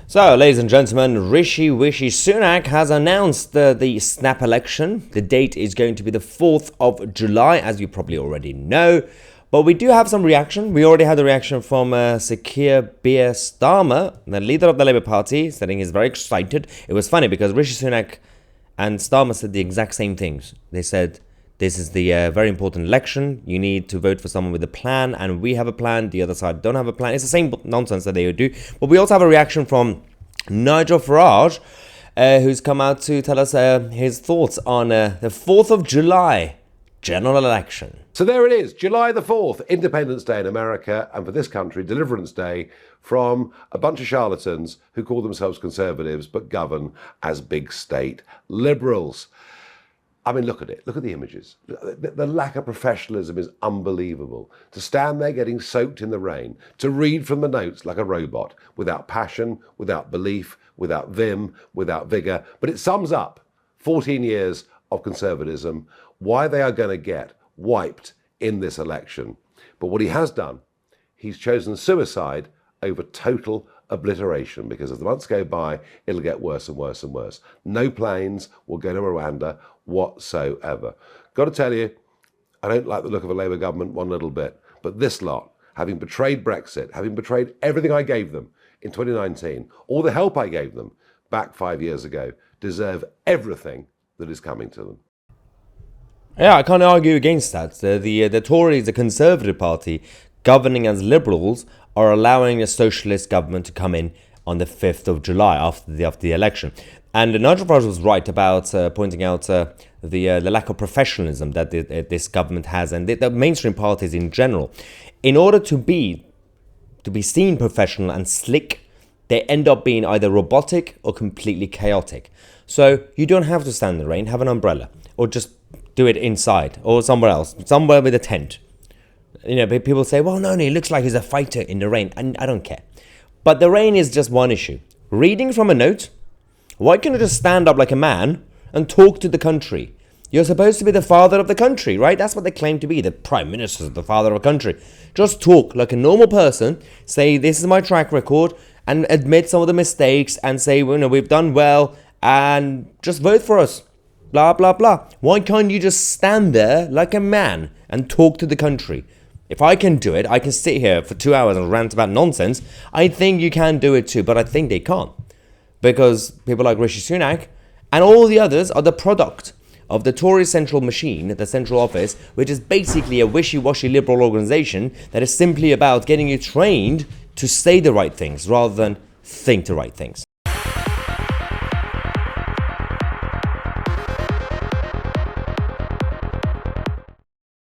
So, ladies and gentlemen, Rishi Sunak has announced the snap election. The date is going to be the 4th of July, as you probably already know. But we do have some reaction. We already had the reaction from Keir Starmer, the leader of the Labour Party, saying he's very excited. It was funny because Rishi Sunak and Starmer said the exact same things. They said, this is the very important election. You need to vote for someone with a plan, and we have a plan. The other side don't have a plan. It's the same nonsense that they would do. But we also have a reaction from Nigel Farage, who's come out to tell us his thoughts on the 4th of July general election. So there it is, July the 4th, Independence Day in America, and for this country, Deliverance Day from a bunch of charlatans who call themselves conservatives but govern as big state liberals. I mean, look at it. Look at the images. The lack of professionalism is unbelievable. To stand there getting soaked in the rain, to read from the notes like a robot, without passion, without belief, without vim, without vigour. But it sums up 14 years of conservatism, why they are going to get wiped in this election. But what he has done, he's chosen suicide over total obliteration, because as the months go by, it'll get worse and worse and worse. No planes will go to Rwanda whatsoever. Got to tell you, I don't like the look of a Labour government one little bit, but this lot, having betrayed Brexit, having betrayed everything I gave them in 2019, all the help I gave them back 5 years ago, deserve everything that is coming to them. Yeah, I can't argue against that. The Tories, the Conservative Party, governing as Liberals, are allowing a socialist government to come in on the 5th of July after the election. And Nigel Farage was right about pointing out the lack of professionalism that this government has, and the mainstream parties in general. In order to be seen professional and slick, they end up being either robotic or completely chaotic. So you don't have to stand in the rain, have an umbrella, or just do it inside or somewhere else, somewhere with a tent. You know, people say, well, no, he looks like he's a fighter in the rain, and I don't care. But the rain is just one issue. Reading from a note, why can't you just stand up like a man and talk to the country? You're supposed to be the father of the country, right? That's what they claim to be. The prime minister is the father of a country. Just talk like a normal person, say, this is my track record, and admit some of the mistakes and say, well, no, we've done well, and just vote for us. Blah, blah, blah. Why can't you just stand there like a man and talk to the country? If I can do it, I can sit here for 2 hours and rant about nonsense. I think you can do it too, but I think they can't. Because people like Rishi Sunak and all the others are the product of the Tory central machine, the central office, which is basically a wishy-washy liberal organisation that is simply about getting you trained to say the right things rather than think the right things.